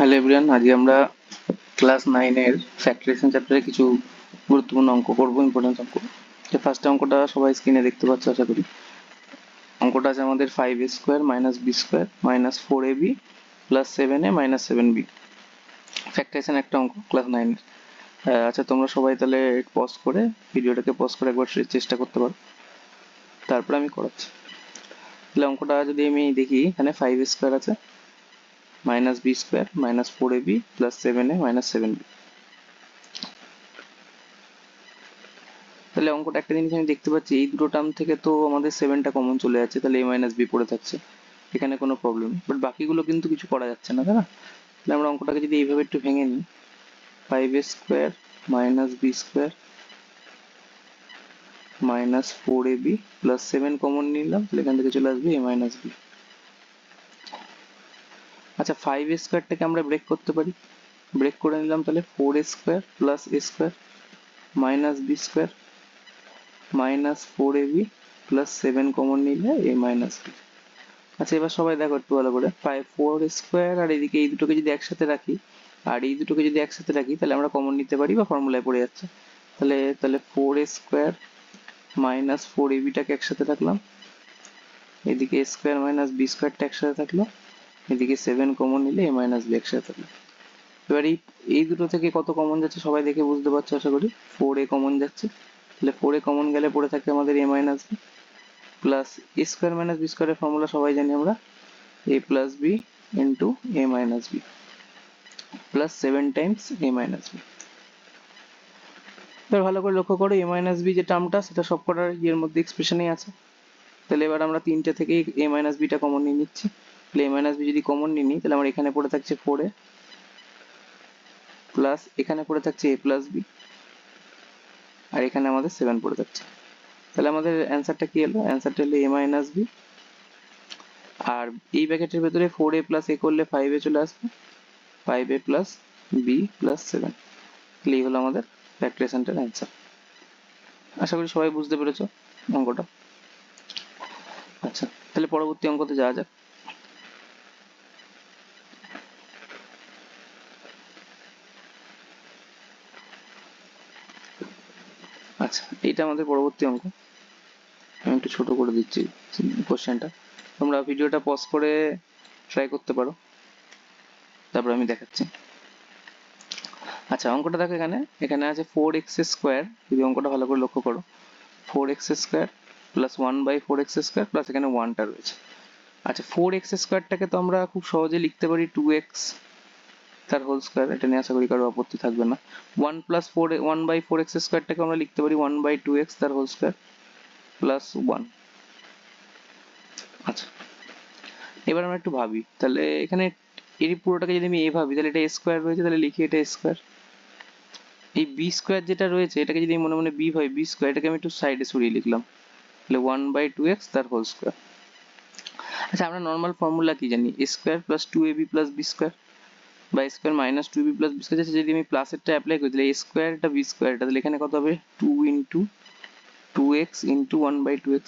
Hello everyone, আজকে আমরা class 9 এর ফ্যাক্টরাইজেশন চ্যাপ্টারে কিছু গুরুত্বপূর্ণ অঙ্ক করব, ইম্পর্টেন্ট অঙ্ক। যে ফার্স্ট অঙ্কটা সবাই স্ক্রিনে দেখতে পাচ্ছ আশা করি। অঙ্কটা আছে আমাদের 5a square minus B square minus 4ab plus 7a minus 7b। Factorisation একটা অঙ্ক ক্লাস 9 এর। আচ্ছা, তোমরা সবাই তাহলে পজ করে ভিডিওটাকে পজ করে একবার চেষ্টা করতে পারো, তারপরে আমি করাচ্ছি। তাহলে অঙ্কটা যদি আমি দেখি, এখানে 5a স্কোয়ার আছে minus B square minus 4ab plus 7a minus 7b। তাহলে অঙ্কটা একটা জিনিস আমি দেখতে পাচ্ছি, এই দুটো টার্ম থেকে তো আমাদের 7টা কমন চলে যাচ্ছে, তাহলে a মাইনাস বি পড়ে থাকছে, এখানে কোনো প্রবলেম নেই। বাট বাকিগুলো কিন্তু কিছু করা যাচ্ছে না, তাই না? তাহলে আমরা অঙ্কটাকে যদি এইভাবে একটু ভেঙে নিই, 5a square minus B square minus 4ab plus 7 common নিলাম, তাহলে এখান থেকে চলে আসবে a মাইনাস বি। আচ্ছা, 5a স্কোয়ারটাকে আমরা ব্রেক করতে পারি, ব্রেক করে নিলাম, তাহলে 4a square plus a square minus B square minus 4ab plus 7 common নিলে a মাইনাস বি। আচ্ছা, এবার সবাই দেখো একটু ভালো করে, 4 স্কোয়ার আর এদিকে এই দুটোকে যদি একসাথে রাখি আর এই দুটোকে যদি একসাথে রাখি, তাহলে আমরা কমন নিতে পারি বা ফর্মুলায় পড়ে যাচ্ছে। তাহলে তাহলে 4 স্কোয়ার মাইনাস 4ab-টাকে একসাথে রাখলাম, এদিকে a স্কোয়ার মাইনাস বি স্কোয়ারটা একসাথে থাকলো, এদিকে 7 কমন নিলে a মাইনাস বি একসাথে থাকলো। এবার এই দুটো থেকে কত কমন যাচ্ছে সবাই দেখে বুঝতে পারছো আশা করি। 4a কমন যাচ্ছে, তাহলে 4a কমন গেলে পড়ে থাকে আমাদের a minus B plus a square minus B স্কোয়ারের ফর্মুলা সবাই জানি আমরা, a plus b into a minus b plus 7 times a minus b। এবার ভালো করে লক্ষ্য করো, a minus b যে টার্মটা সেটা সবকটার ইয়ের মধ্যে এক্সপ্রেশনেই আছে। তাহলে এবার আমরা তিনটে থেকে a minus b টা কমন নিয়ে নিচ্ছি। তাহলে a minus b যদি কমন নিয়ে নিই, তাহলে আমার এখানে পড়ে থাকছে 4a প্লাস এখানে পড়ে থাকছে a plus b আর এখানে আমাদের 7 পড়ে থাকছে। তাহলে আমাদের অ্যান্সারটা কি এলো? অ্যান্সারটা হলো a minus b, আর এই ব্র্যাকেটের ভেতরে 4a plus a করলে 5a চলে আসবে, 5a plus b plus 7। তাহলে এই হলো আমাদের ফ্যাক্টরাইজেশনটার অ্যান্সার। আশা করি সবাই বুঝতে পেরেছো অঙ্কটা। আচ্ছা, তাহলে পরবর্তী অঙ্কতে যাওয়া যাক। আচ্ছা, এইটা আমাদের পরবর্তী অঙ্ক। আমি একটু ছোট করে দিচ্ছি কোশ্চেনটা, তোমরা ভিডিওটা পজ করে ট্রাই করতে পারো, তারপর আমি দেখাচ্ছি। আচ্ছা, অঙ্কটা দেখো, এখানে এখানে আছে 4x স্কোয়ার, যদি অঙ্কটা ভালো করে লক্ষ্য করো, 4x square plus 1/4x square plus এখানে 1টা রয়েছে। আচ্ছা, 4x স্কোয়ারটাকে তো আমরা খুব সহজে লিখতে পারি 2x তার হোল স্কোয়ার, এটা নিয়ে আশা করি কারো আপত্তি থাকবে না। 1/4x স্কোয়ারটাকে আমরা লিখতে পারি 1/2x তার হোল স্কোয়ার প্লাস 1। আচ্ছা, এবার আমরা একটু ভাবি, তাহলে এখানে এই পুরোটাকে যদি আমি এ ভাবি, তাহলে এটা স্কোয়ার রয়েছে, তাহলে লিখি এটা স্কোয়ার। এই বি স্কোয়ার যেটা রয়েছে এটাকে যদি মনে মনে বি ভাবি, বি স্কোয়ার, এটাকে আমি একটু সাইডে সরিয়ে লিখলাম, তাহলে 1/2x তার হোল স্কোয়ার। আচ্ছা, আমরা নর্মাল ফর্মুলা কি জানি? a square plus 2ab plus B square বা square minus 2b plus B square. যদি আমি প্লাসেরটা অ্যাপ্লাই করি, তাহলে a স্কোয়ারটা বি স্কোয়ারটা, তাহলে এখানে কত হবে? 2 ইন্টু 2x ইন্টু 1/2x।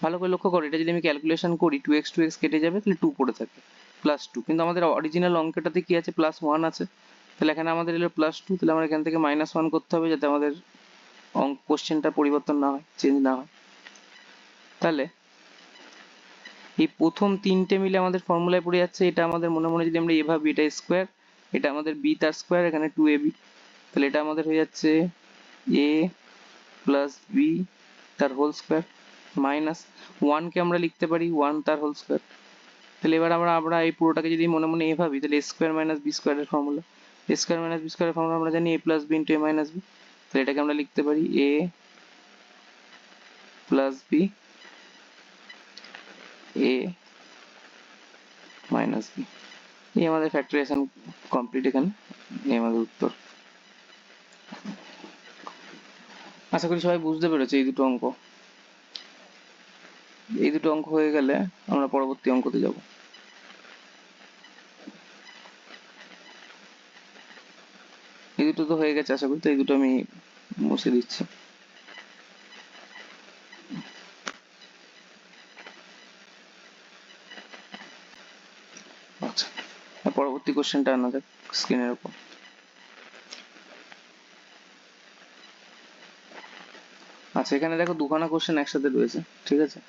ভালো করে লক্ষ্য করো, এটা যদি আমি ক্যালকুলেশন করি 2x কেটে যাবে, তাহলে 2 পড়ে থাকে প্লাস 2, কিন্তু আমাদের অরিজিনাল অঙ্কটাতে কি আছে? প্লাস 1 আছে, তাহলে এখানে আমাদের এলো প্লাস 2, তাহলে আমার এখান থেকে মাইনাস 1 করতে হবে যাতে আমাদের কোশ্চেনটা পরিবর্তন না হয়, চেঞ্জ না হয়। তাহলে এই প্রথম তিনটে মিলে আমাদের ফর্মুলায় পড়ে যাচ্ছে, এটা আমাদের মনে মনে যদি আমরা এভাবে, এটা স্কোয়ার, এটা আমাদের বি তার স্কোয়ার, এখানে 2ab, তাহলে এটা আমাদের হয়ে যাচ্ছে a প্লাস বি তার হোল স্কোয়ার মাইনাস 1 কে আমরা লিখতে পারি 1 তার হোল স্কোয়ার। তাহলে এবার আমরা এই পুরোটাকে যদি মনে মনে এ ভাবি, তাহলে a স্কোয়ার মাইনাস বি স্কোয়ারের formula, a square minus B স্কোয়ারের ফর্মুলা আমরা জানি a plus B into a minus B. তাহলে এটাকে আমরা লিখতে পারি a plus B a minus B. এই আমাদের ফ্যাক্টরাইজেশন কমপ্লিট, এখানে এই আমাদের উত্তর। আশা করি সবাই বুঝতে পেরেছে এই দুটো অঙ্ক। এই দুটো অঙ্ক হয়ে গেলে আমরা পরবর্তী অঙ্কতে যাব। এই দুটো তো হয়ে গেছে আশা করি, তো এই দুটো আমি মুছে দিচ্ছি। আচ্ছা, পরবর্তী কোশ্চেনটা আনা যাক স্ক্রিনের উপর। আচ্ছা, এখানে দেখো দুখানা কোশ্চেন একসাথে রয়েছে, ঠিক আছে?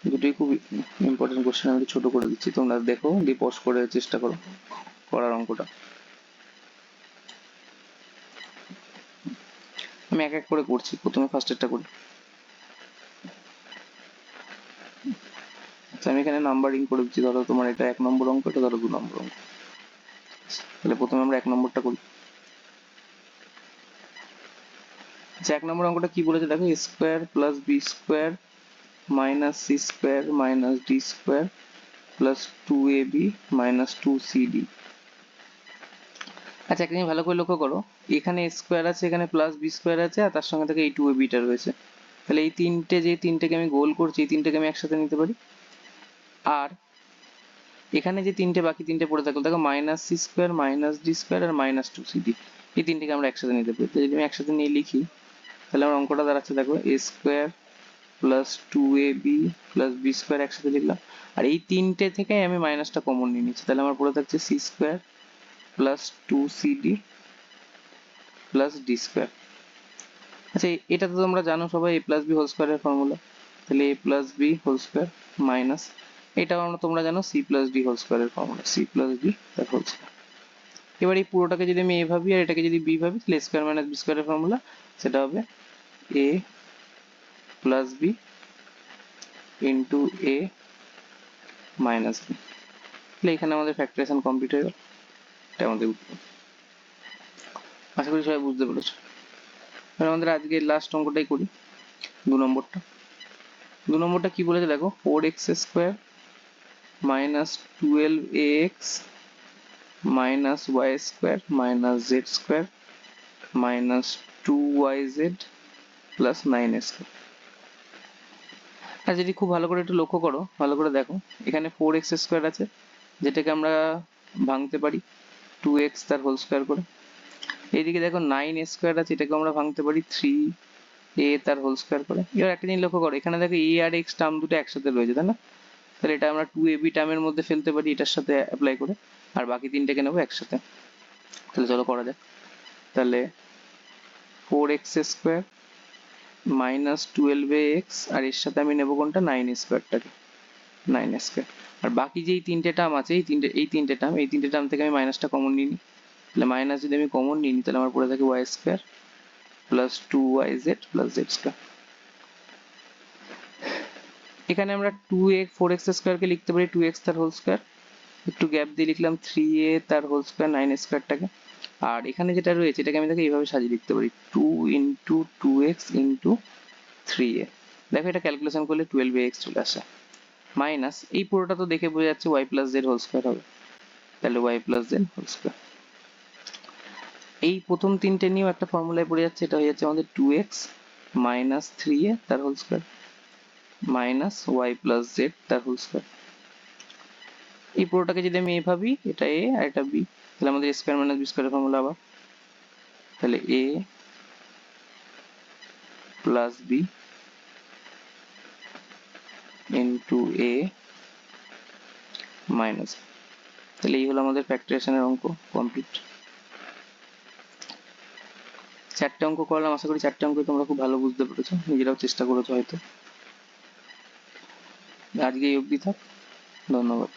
দুটোই খুব ইম্পর্টেন্ট কোশ্চেন, আমি একটু ছোট করে দিচ্ছি, তোমরা দেখো, দিয়ে পজ করে চেষ্টা করো করার অঙ্কটা। আমি এক এক করে করছি, প্রথমে ফার্স্টেরটা করি। আচ্ছা, আমি এখানে নাম্বারিং করে দিচ্ছি, ধরো তোমার এটা 1 নম্বর অঙ্ক, এটা ধরো 2 নম্বর অঙ্ক। তাহলে প্রথমে আমরা 1 নম্বরটা করি। আচ্ছা, 1 নম্বর অঙ্কটা কি বলেছে দেখো, a square plus B square minus C square minus D square plus 2ab minus 2cd। আচ্ছা, একটা জিনিস ভালো করে লক্ষ্য করো, এখানে স্কোয়ার আছে, এখানে প্লাস বি স্কোয়ার আছে, আর তার সঙ্গে থেকে এই 2ab টা রয়েছে। তাহলে এই তিনটেকে আমি গোল করছি, এই তিনটেকে আমি একসাথে নিতে পারি। আর এখানে যে বাকি তিনটে পড়ে থাকলো দেখো, minus C square minus D square আর মাইনাস 2cd, এই তিনটেকে আমরা একসাথে নিতে পারি। তো যদি আমি একসাথে নিয়ে লিখি, তাহলে আমার অঙ্কটা দাঁড়াচ্ছে দেখো, a square plus 2ab plus B square একসাথে লিখলাম, আর এই তিনটে থেকে আমি মাইনাসটা কমন নিয়ে নিচ্ছি, তাহলে আমার পড়ে থাকছে C square plus 2cd plus D square. আচ্ছা, এটা তো তোমরা জানো সবাই, a প্লাস বি হোল স্কোয়ারের ফর্মুলা। তাহলে a plus B whole square minus, এটাও আমরা তোমরা জানো সি প্লাস ডি হোল স্কোয়ারের ফর্মুলা, সি প্লাস ডি তার হোল স্কোয়ার। এবার এই পুরোটাকে যদি আমি a ভাবি আর এটাকে যদি b ভাবি, তাহলে স্কোয়ার মাইনাস বি স্কোয়ারের ফর্মুলা, সেটা হবে a plus B into a minus B. তাহলে এখানে আমাদের ফ্যাক্টরাইজেশন কমপ্লিট হয়ে গেল, এটা আমাদের উত্তর। আশা করি সবাই বুঝতে পেরেছো। এবার আমাদের আজকে লাস্ট অঙ্কটাই করি, 2 নম্বরটা। 2 নম্বরটা কি বলেছে দেখো, 4x square minus 12ax minus Y square minus Z square minus 2yz plus 9 square. আর যদি খুব ভালো করে একটু লক্ষ্য করো, ভালো করে দেখো, এখানে 4x স্কোয়ার আছে, যেটাকে আমরা ভাঙতে পারি 2x তার হোল স্কোয়ার করে। এইদিকে দেখো 9 স্কোয়ার আছে, এটাকে আমরা ভাঙতে পারি 3a তার হোল স্কোয়ার করে। এবার একটা জিনিস লক্ষ্য করো, এখানে দেখো a আর x টার্ম দুটো একসাথে রয়েছে, তাই না? তাহলে এটা আমরা 2ab টার্মের মধ্যে ফেলতে পারি এটার সাথে অ্যাপ্লাই করে, আর বাকি তিনটেকে নেবো একসাথে। তাহলে চলো করা যাক। তাহলে 4x স্কোয়ার মাইনাস 12ax, আর এর সাথে আমি নেবো কোনটা, 9 স্কোয়ারটাকে, 9 স্কোয়ার। আর বাকি যেই তিনটে টার্ম আছে, এই তিনটে টার্ম থেকে আমি মাইনাসটা কমন নিয়ে নিই। তাহলে মাইনাস যদি আমি কমন নিই, তাহলে আমার পড়ে থাকে Y square plus 2yz plus Z square. এখানে আমরা 4x স্কোয়ারকে লিখতে পারি 2x তার হোল স্কোয়ার, একটু গ্যাপ দিয়ে লিখলাম 3a তার হোল স্কোয়ার 9 স্কোয়ারটাকে। আর এখানে যেটা রয়েছে এটাকে আমি দেখো এইভাবে সাজিয়ে লিখতে পারি 2 ইন্টু 2x ইন্টু 3a। দেখো এটা ক্যালকুলেশন করলে 12ax চলে আসে, মাইনাস এই পুরোটা তো দেখে বোঝা যাচ্ছে y plus Z whole square হবে, তাহলে y plus Z whole square. এই প্রথম তিনটে নিয়েও একটা ফর্মুলায় পড়ে যাচ্ছে, এটা হয়ে যাচ্ছে আমাদের 2x মাইনাস 3a তার whole square minus y plus Z তার হোল স্কোয়ার। এই পুরোটাকে যদি আমি a ভাবি, এটা a আর এটা b, তাহলে আমাদের a স্কোয়ার মাইনাস বি স্কোয়ারের ফর্মুলা আবার, তাহলে a plus B into a minus. তাহলে এই হলো আমাদের ফ্যাক্টরাইজেশনের অঙ্ক কমপ্লিট। 4টে অঙ্ক করলাম, আশা করি 4টে অঙ্ক তোমরা খুব ভালো বুঝতে পেরেছো, নিজেরাও চেষ্টা করেছো হয়তো। আজকে এই অবধি থাক, ধন্যবাদ।